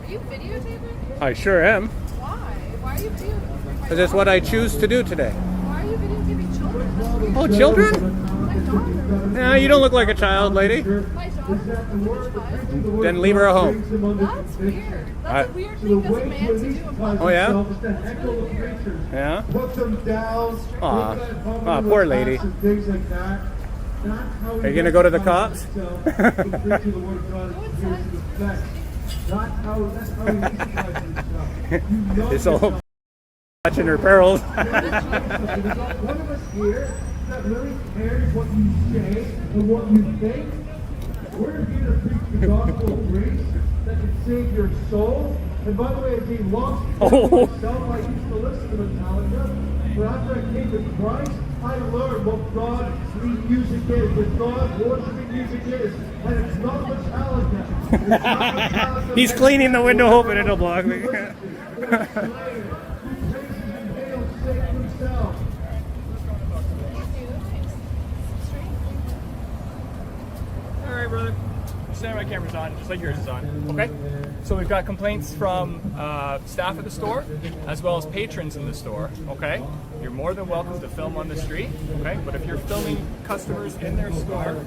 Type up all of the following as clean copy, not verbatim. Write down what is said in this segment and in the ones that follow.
you videotaping? I sure am. Why? Why are you videotaping? Because it's what I choose to do today. Why are you videotaping children? That's weird. Oh, children? My daughter. Yeah, you don't look like a child, lady. My daughter looks like a child. Then leave her at home. That's weird. That's a weird thing as a man to do in public. Oh, yeah? That's really weird. Yeah? Put them down. Aw, poor lady. Are you going to go to the cops? It's all watching her pearls. One of us here that really cares what you say and what you think. We're here to preach the gospel of grace that can save your soul. And by the way, as a lost myself, I used to listen to Metallica. But after I came to Christ, I learned what God music is, what God worshiping music is. And it's not Metallica. It's not Metallica. He's cleaning the window hoping it'll block me. Alright, brother. Stand by, camera's on, just like yours is on. Okay? So we've got complaints from staff at the store, as well as patrons in the store. Okay? You're more than welcome to film on the street. Okay? But if you're filming customers in their store,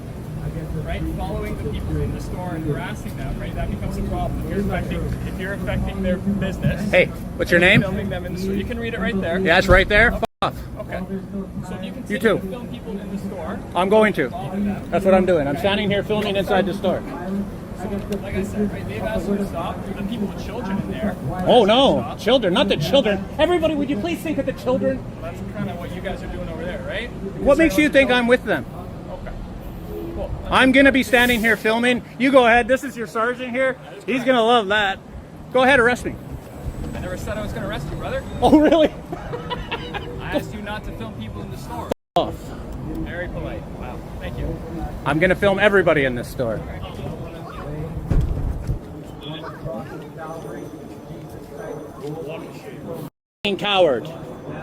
right, following the people in the store and harassing them, right, that becomes a problem. If you're affecting their business. Hey, what's your name? Filming them in the store. You can read it right there. Yeah, it's right there. F off. Okay. So if you continue You too. to film people in the store, I'm going to. That's what I'm doing. I'm standing here filming inside the store. like I said, right, they've asked you to stop. The people with children in there. Oh no, children, not the children. Everybody, would you please think of the children? That's kind of what you guys are doing over there, right? What makes you think I'm with them? Okay. Cool. I'm going to be standing here filming. You go ahead. This is your sergeant here. He's going to love that. Go ahead, arrest me. I never said I was going to arrest you, brother. Oh, really? I asked you not to film people in the store. Off. Very polite. Wow. Thank you. I'm going to film everybody in this store. Coward.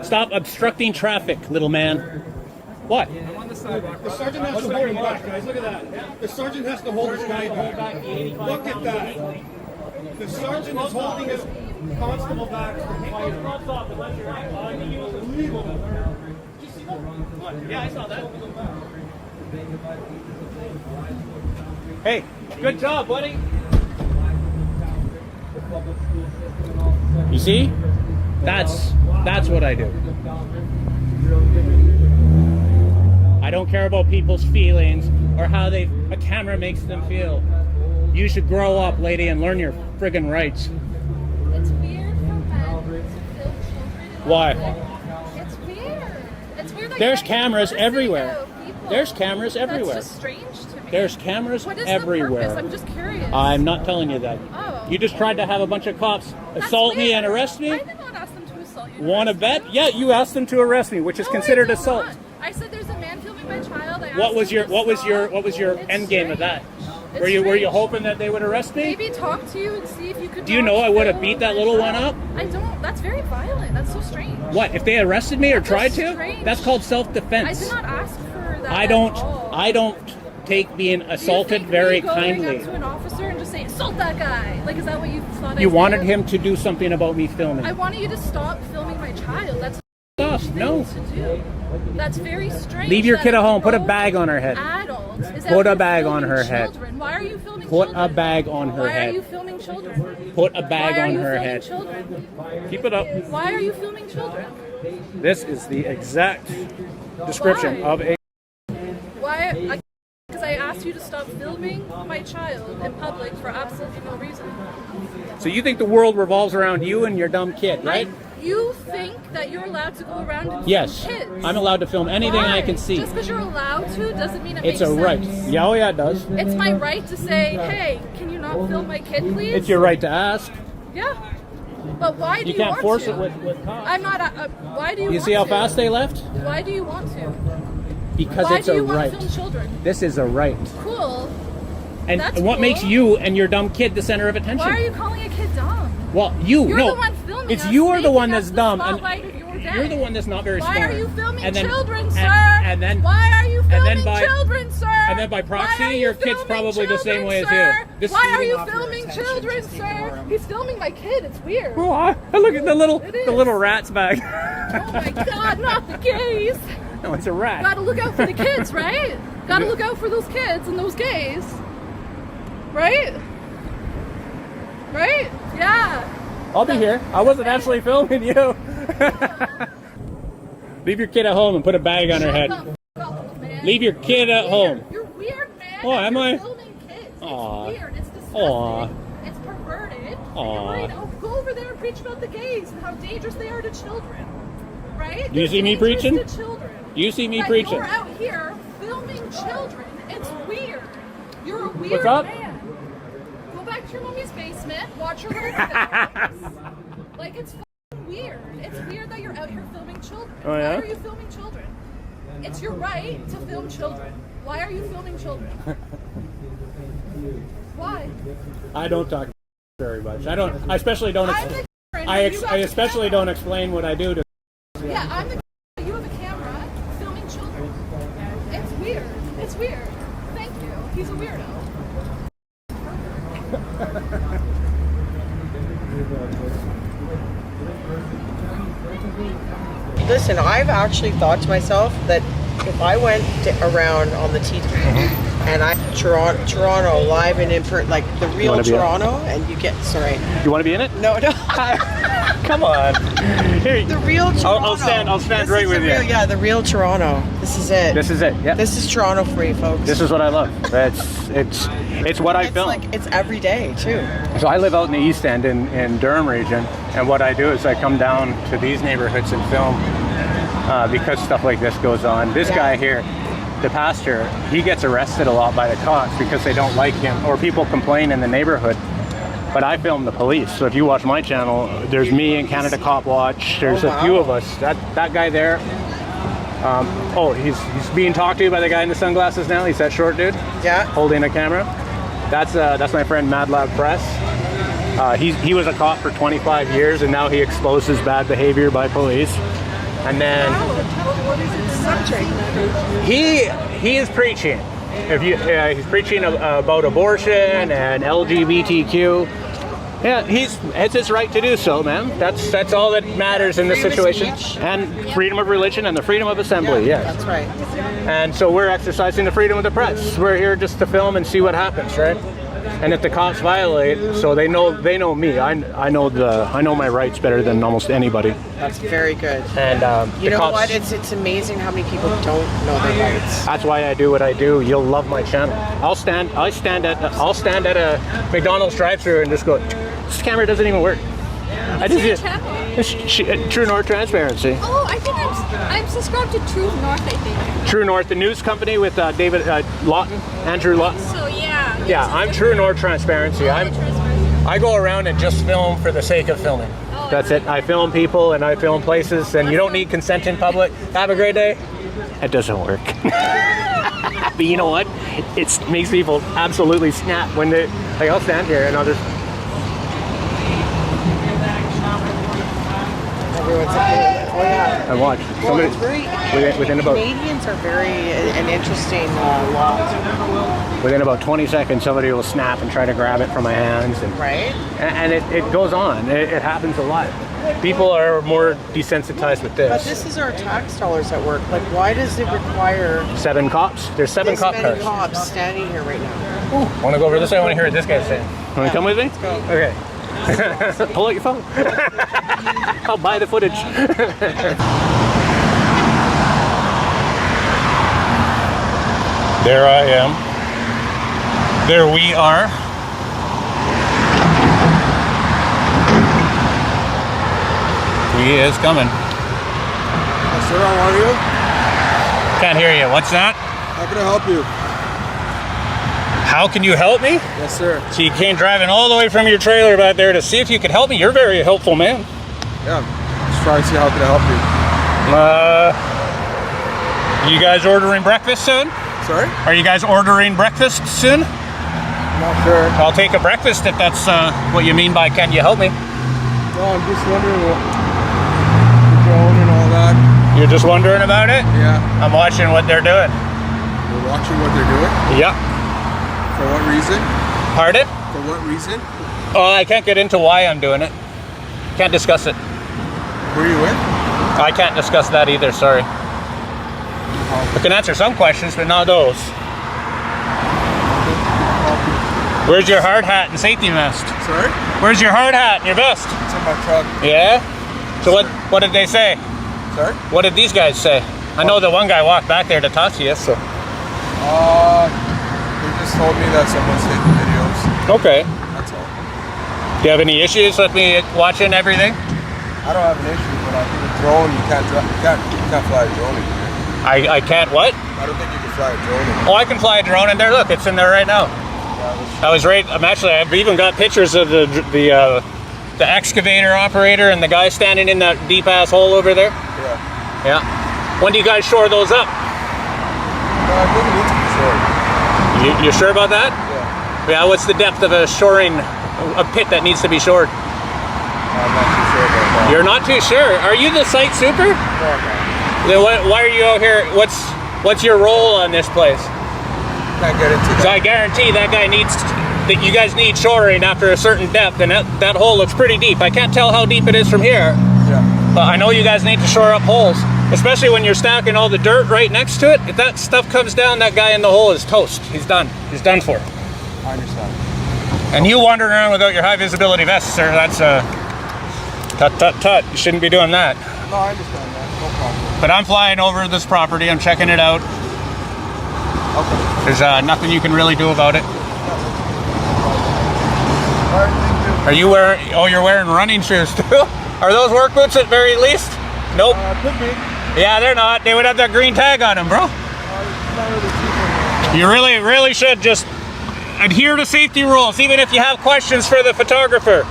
Stop obstructing traffic, little man. What? I'm on the sidewalk. The sergeant has to hold him back, guys. Look at that. The sergeant has to hold this guy back. Look at that. The sergeant is holding his constable back from fighting. Yeah, I saw that. Hey, good job, buddy. You see? That's what I do. I don't care about people's feelings or how a camera makes them feel. You should grow up, lady, and learn your friggin' rights. It's weird for men to film children. Why? It's weird. It's weird. That There's you're cameras listening everywhere. to people. There's cameras everywhere. That's just strange to me. There's cameras What is everywhere. the purpose? I'm just curious. I'm not telling you that. Oh. You just tried to have a bunch of cops That's assault me weird. and arrest me? I did not ask them to assault you. Want to bet? Yeah, you asked them to arrest me, which is No, considered I did assault. not. I said there's a man filming my child. I asked What was him your to what was your stop. what was your It's end game of that? It's Were you strange. hoping that they would arrest me? Maybe talk to you and see if you could. Do you not know I would have film beat that my little one child. up? I don't. That's very violent. That's so strange. What, if they arrested me or That's tried to? strange. That's called I self-defense. did not ask for that. I at don't all. I don't take being Do you assaulted think very me going kindly. up to an officer and just say assault that guy? Like, is that what you thought? I You wanted did? him to do something about me filming. I wanted you to stop filming my child. That's Stop. thing No. to do. That's very strange. Leave your that kid at home. Put a grown bag on her head. Adult is Put a out bag there on her filming head. children. Why are you filming Put children? a bag on her Why head. are you filming children? Put a bag Why are on you her filming head. children? Keep it up. Why are you filming children? This is the exact description Why? of a Why? Because I asked you to stop filming my child in public for absolutely no reason. So you think the world revolves around you and your dumb kid, right? You think that you're allowed to go around and Yes. film kids? I'm allowed to film anything Why? I can see. Just because you're allowed to doesn't mean it It's makes a right. sense. Yeah, oh yeah, it does. It's my right to say, hey, can you not film my kid, please? It's your right to ask. Yeah. But why do You you, can't want force to? it with cops. I'm not. Why do you? You want see how to? fast they left? Why do you want to? Because Why it's do a you want right. to film children? This is a right. Cool. And That's what cool. makes you and your dumb kid the center of attention? Why are you calling a kid dumb? Well, you You're no. the one filming It's us, you're the making one us that's the dumb. spotlight of your day. You're the one that's not very smart. Why are you filming And then- children, sir? and then- why are you filming then by- children, sir? and then by Why proxy, are you your kid's filming probably the same children, way as sir? you. This- Why are you Off your filming attention, children, just ignore sir? him. He's filming my kid. It's weird. Oh, look at the little It is. rat's bag. Oh my God, not the gays. No, it's a rat. Gotta look out for the kids, right? Gotta look out for those kids and those gays. Right? Right? Yeah. I'll be here. I wasn't actually filming you. Leave your kid at home and put a bag on her head. Shut the fuck up, man. Leave your kid at home. You're weird, man. Oh, am I? You're filming kids. Aw. It's weird. It's disgusting. Aw. It's perverted. Aw. You're right. Oh, go over there and preach about the gays and how dangerous they are to children. Right? Do you They're see me dangerous preaching? To children. You see me But preaching? You're out here filming children. It's weird. You're a weird What's up? man. Go back to your mommy's basement. Watch your little films. Like, it's fucking weird. It's weird that you're out here filming children. Oh, yeah? Why are you filming children? It's your right to film children. Why are you filming children? Why? I don't talk very much. I don't. I especially don't. I'm the I especially don't explain what I do to. Yeah, I'm the you have a camera filming children. It's weird. It's weird. Thank you. He's a weirdo. Listen, I've actually thought to myself that if I went around on the T and I Toronto live and in like the real wanna be in it? Toronto, and you get You want to be in it? no. Come on. Here. The real Toronto. I'll stand This right is with the you. real- yeah, the real Toronto. This is it. This is it. Yeah. This is Toronto for you, folks. This is what I love. It's what I it's film. like it's every day too. So I live out in the East End in Durham region, and what I do is I come down to these neighborhoods and film because stuff like this goes on. This guy here, the pastor, he gets arrested a lot by the cops because they don't like him, or people complain in the neighborhood. But I film the police, so if you watch my channel, there's me and Canada Cop Watch. There's a few of us. That guy there. He's being talked to by the guy in the sunglasses now. He's that short dude. Yeah. Holding a camera. That's my friend Mad Lab Press. He was a cop for 25 years, and now he exposes bad behavior by police. And then he is preaching. He's preaching about abortion and LGBTQ. Yeah, it's his right to do so, man. That's all that matters in this Freedom of situation. speech. And freedom of religion and the freedom of assembly. Yes. That's right. And so we're exercising the freedom of the press. We're here just to film and see what happens, right? And if the cops violate, so they know me. I know my rights better than almost anybody. That's very good. And You the know cops, what? It's amazing how many people don't know their rights. That's why I do what I do. You'll love my channel. I'll stand at a McDonald's drive-thru and just go, this camera doesn't even work. Your channel? It's True North Transparency. Oh, I think I'm subscribed to True North, I think. True North, the news company with David Lawton, Andrew Lawton. So yeah. Yeah, I'm True North Transparency. I go around and just film for the sake of filming. That's it. I film people and I film places, and you don't need consent in public. Have a great day. It doesn't work. But you know what? It makes people absolutely snap when they, like, I'll stand here and I'll just. Everyone's like, oh yeah. I watch. Well, it's very. Within about Canadians are very an interesting lot. within about 20 seconds, somebody will snap and try to grab it from my hands, and Right? and it goes on. It happens a lot. People are more desensitized with But this. this is our tax dollars at work. Like, why does it require 7 cops. There's 7 this cop many cars. cops standing here right now? Want to go over this way? I want to hear what this guy's saying. Want to come with me? Let's go. Okay. Pull out your phone. I'll buy the footage. There I am. There we are. He is coming. Sir, how are you? Can't hear you. What's that? How can I help you? How can you help me? Yes, sir. So you came driving all the way from your trailer back there to see if you could help me. You're a very helpful man. Yeah, just trying to see how can I help you. You guys ordering breakfast soon? Sorry? Are you guys ordering breakfast soon? I'm not sure. I'll take a breakfast if that's what you mean by can you help me? No, I'm just wondering what you're going and all You're just wondering about it? Yeah. I'm watching what they're doing. We're watching what they're doing. Yep. For what reason? Pardon? For what reason? Oh, I can't get into why I'm doing it. Can't discuss it. Who are you with? I can't discuss that either, sorry. I can answer some questions, but not those. Where's your hard hat and safety vest? Sorry? Where's your hard hat and your vest? It's in my truck. Yeah? So what did they say? Sorry? What did these guys say? I know the one guy walked back there to talk to you, so. They just told me that someone's taking videos. Okay. That's all. Do you have any issues with me watching everything? I don't have an issue, but I think a drone, you can't fly a drone in here. I can't what? I don't think you can fly a drone in here. Oh, I can fly a drone in there. Look, it's in there right now. I was right. I've even got pictures of the excavator operator and the guy standing in that deep ass hole over there. Yeah. Yeah. When do you guys shore those up? I think it needs to be short. You sure about that? Yeah. Yeah. What's the depth of a pit that needs to be shored? I'm not too sure about that. You're not too sure. Are you the site super? No, I'm not. Then why are you out here? What's your role on this place? Can't get into So that. I guarantee that you guys need shoring after a certain depth, and that hole looks pretty deep. I can't tell how deep it is from here, Yeah. but I know you guys need to shore up holes, especially when you're stacking all the dirt right next to it. If that stuff comes down, that guy in the hole is toast. He's done. He's done for. I understand. And you wandering around without your high visibility vest, sir, that's tut tut tut. You shouldn't be doing that. No, I understand that. No problem. But I'm flying over this property. I'm checking it out. Okay. There's nothing you can really do about it. All right, thank you. Are you wearing? Oh, you're wearing running shoes too. Are those work boots at very least? Nope. Could be. Yeah, they're not. They would have that green tag on them, bro. It's not really cheap. You really should just adhere to safety rules, even if you have questions for the photographer.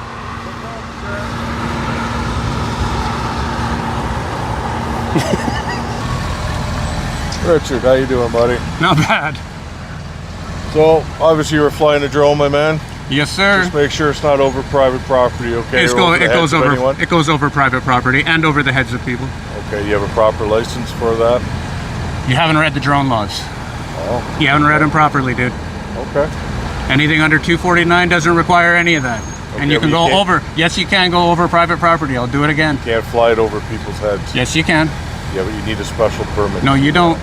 Richard, how you doing, buddy? Not bad. So, obviously you were flying a drone, my man. Yes, sir. Just make sure it's not over private property, okay? It Or over the heads of anyone? goes over private property and over the heads of people. Okay, you have a proper license for that? You haven't read the drone laws. Oh, You haven't read them properly, dude. okay. Anything under 249 doesn't require any of that. And Okay, you can but go you can't- over. Yes, you can go over private property. I'll do it again. Can't fly it over people's heads. Yes, you can. Yeah, but you need a special permit. No, you don't.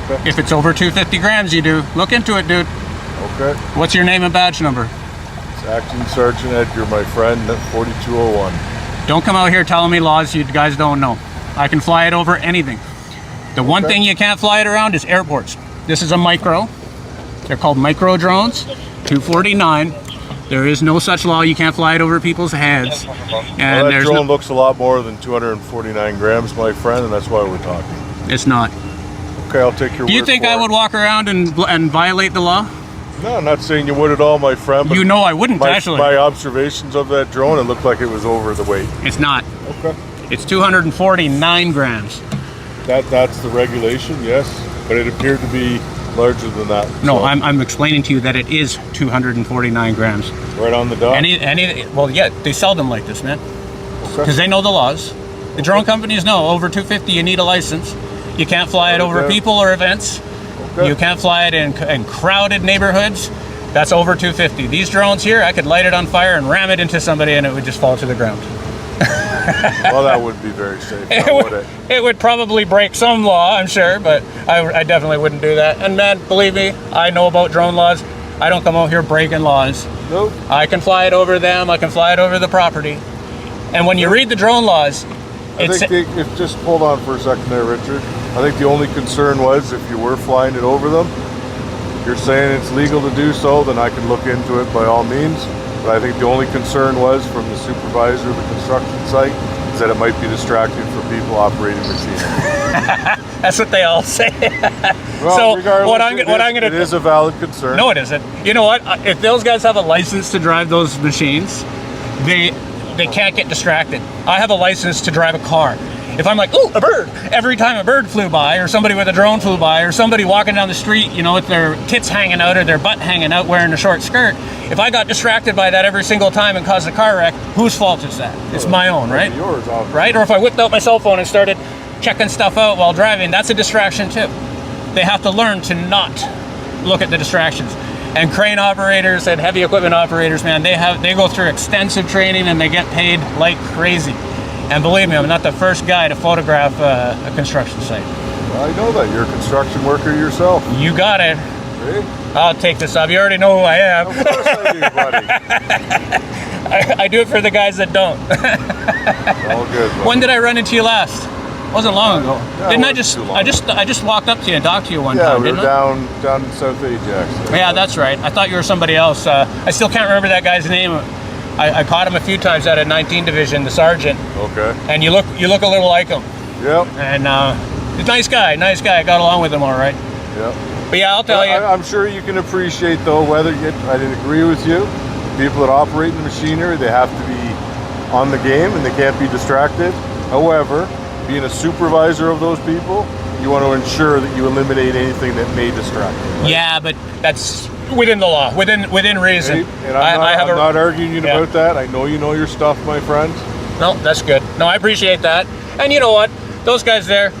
Okay. If it's over 250 grams, you do. Look into it, dude. Okay. What's your name and badge number? It's Acting Sergeant Edgar, my friend, 4201. Don't come out here telling me laws you guys don't know. I can fly it over anything. The one Okay. thing you can't fly it around is airports. This is a micro. They're called micro drones. 249. There is no such law. You can't fly it over people's heads. Well, And that there's drone no, looks a lot more than 249 grams, my friend, and that's why we're talking. it's not. Okay, I'll take your word Do you think for I it. would walk around and violate the law? No, I'm not saying you would at all, my friend. But You know I wouldn't, actually. my observations of that drone, it looked like it was over the weight. It's not. Okay. It's 249 grams. That's the regulation, yes, but it appeared to be larger than that. No, So, I'm explaining to you that it is 249 grams. right on the dot. Well, yeah, they sell them like this, man, Okay. because they know the laws. The drone companies know over 250 you need a license. You can't fly it over Okay. people or events. Okay. You can't fly it in crowded neighborhoods. That's over 250. These drones here, I could light it on fire and ram it into somebody and it would just fall to the ground. Well, that would be very safe, now, would it? It would probably break some law, I'm sure, but I definitely wouldn't do that. And man, believe me, I know about drone laws. I don't come out here breaking laws. Nope. I can fly it over them. I can fly it over the property. And when you read the drone laws, it's Just hold on for a second there, Richard. I think the only concern was if you were flying it over them, you're saying it's legal to do so, then I can look into it by all means. But I think the only concern was from the supervisor of the construction site is that it might be distracting for people operating machinery. that's what they all say. Well, So regardless, what I'm gonna it is a valid concern. No, it isn't. You know what? If those guys have a license to drive those machines, they can't get distracted. I have a license to drive a car. If I'm like, ooh, a bird, every time a bird flew by, or somebody with a drone flew by, or somebody walking down the street, you know, with their tits hanging out or their butt hanging out wearing a short skirt, if I got distracted by that every single time and caused a car wreck, whose fault is that? It's my own, right? Yours, obviously. Right? Or if I whipped out my cell phone and started checking stuff out while driving, that's a distraction too. They have to learn to not look at the distractions. And crane operators and heavy equipment operators, man, they go through extensive training and they get paid like crazy. And believe me, I'm not the first guy to photograph a construction site. I know that. You're a construction worker yourself. You got it. See? I'll take this off. You already know who I am. Of course I do, buddy. I do it for the guys that don't. All good, buddy. When did I run into you last? Wasn't long ago. Yeah, Didn't it I wasn't just? too long I just walked up to you and talked to you one Yeah, time. we were didn't I? down in South Ajax. Yeah, that's right. I thought you were somebody else. I still can't remember that guy's name. I caught him a few times out at 19 Division, the sergeant. Okay. And you look a little like him. Yep. And he's a nice guy. Nice guy. I got along with him all right. Yep. But yeah, I'll tell you. I'm sure you can appreciate, though, whether I didn't agree with you. People that operate the machinery, they have to be on the game and they can't be distracted. However, being a supervisor of those people, you want to ensure that you eliminate anything that may distract them. Right? Yeah, but that's within the law, within reason. And I'm not arguing you about that. I know you know your stuff, my friend. No, that's good. No, I appreciate that. And you know what? Those guys there,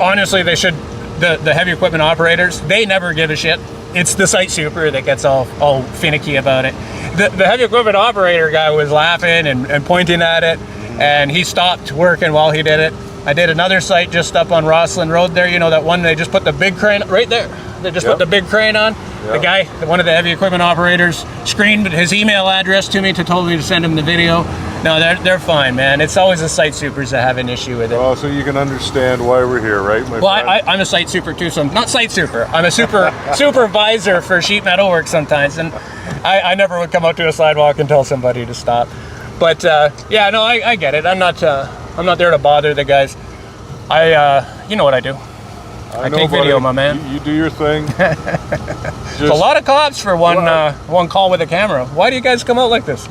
honestly, they should. The heavy equipment operators, they never give a shit. It's the site super that gets all finicky about it. The heavy equipment operator guy was laughing and pointing at it, and he stopped working while he did it. I did another site just up on Rosslyn Road there. You know that one they just put the big crane right there. They just put the big crane on. The guy, one of the heavy equipment operators, screened his email address to me told me to send him the video. No, they're fine, man. It's always the site supers that have an issue with it. Oh, so you can understand why we're here, right, my well, friend? I'm a site super too, so I'm not site super. I'm a supervisor for sheet metal work sometimes, and I never would come out to a sidewalk and tell somebody to stop. But yeah, no, I get it. I'm not there to bother the guys. You know what I do. I know, take buddy. video, my man. You do your thing. It's a lot of cops for one call with a camera. Why do you guys come out like this?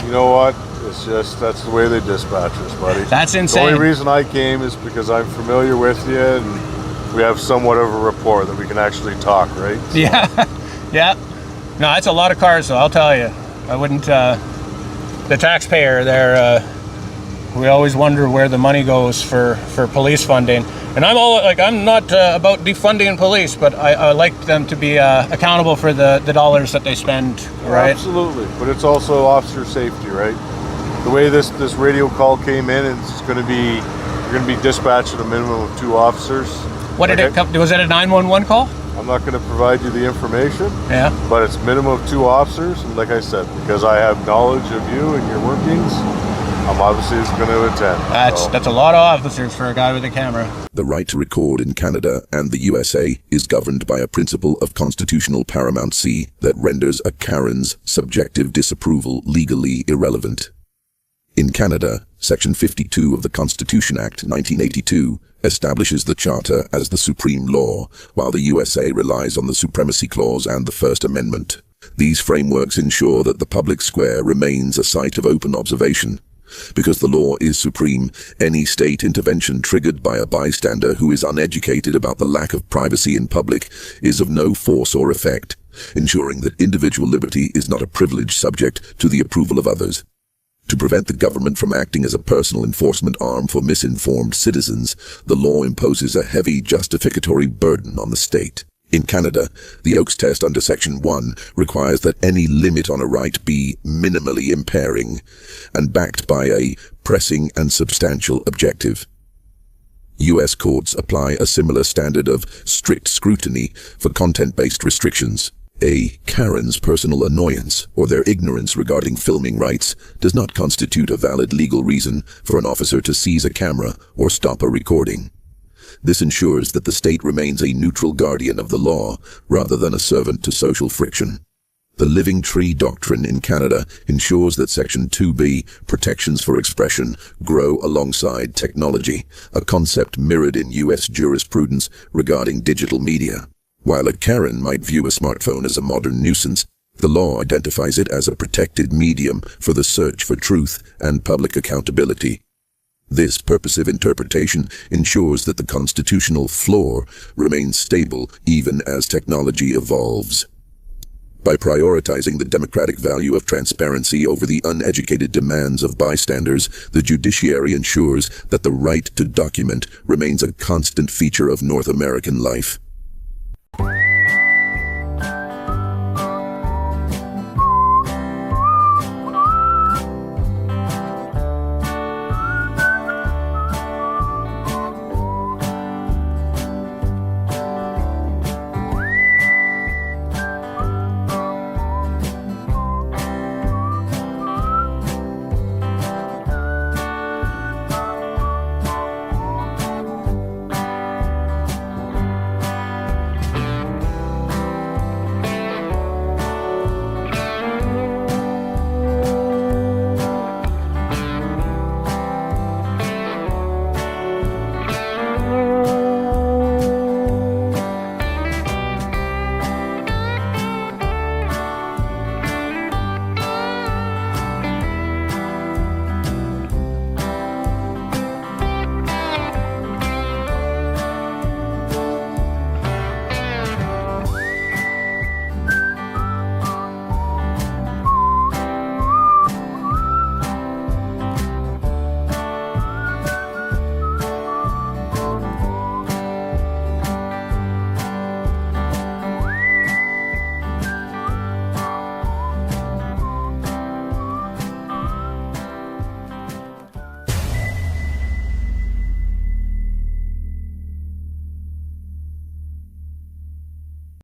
You know what? It's just, that's the way they dispatch us, buddy. That's insane. The only reason I came is because I'm familiar with you and we have somewhat of a rapport that we can actually talk, right? So. Yeah. Yeah. No, it's a lot of cars, though, I'll tell you. I wouldn't, the taxpayer there, we always wonder where the money goes for police funding. And I'm not about defunding police, but I like them to be accountable for the dollars that they spend, right? Absolutely, but it's also officer safety, right? The way this radio call came in, it's going to be, you're going to be dispatched at a minimum of 2 officers. What did it come? Was it a 911 call? I'm not going to provide you the information. Yeah. But it's minimum of 2 officers, and like I said, because I have knowledge of you and your workings, I'm obviously going to attend. That's a lot of officers for a guy with a camera. The right to record in Canada and the USA is governed by a principle of constitutional paramountcy that renders a Karen's subjective disapproval legally irrelevant. In Canada, Section 52 of the Constitution Act 1982 establishes the Charter as the supreme law, while the USA relies on the Supremacy Clause and the First Amendment. These frameworks ensure that the public square remains a site of open observation. Because the law is supreme, any state intervention triggered by a bystander who is uneducated about the lack of privacy in public is of no force or effect, ensuring that individual liberty is not a privilege subject to the approval of others. To prevent the government from acting as a personal enforcement arm for misinformed citizens, the law imposes a heavy justificatory burden on the state. In Canada, the Oakes test under Section 1 requires that any limit on a right be minimally impairing and backed by a pressing and substantial objective. U.S. courts apply a similar standard of strict scrutiny for content-based restrictions. A Karen's personal annoyance or their ignorance regarding filming rights does not constitute a valid legal reason for an officer to seize a camera or stop a recording. This ensures that the state remains a neutral guardian of the law rather than a servant to social friction. The Living Tree Doctrine in Canada ensures that Section 2B, protections for expression, grow alongside technology, a concept mirrored in U.S. jurisprudence regarding digital media. While a Karen might view a smartphone as a modern nuisance, the law identifies it as a protected medium for the search for truth and public accountability. This purposive interpretation ensures that the constitutional floor remains stable even as technology evolves. By prioritizing the democratic value of transparency over the uneducated demands of bystanders, the judiciary ensures that the right to document remains a constant feature of North American life.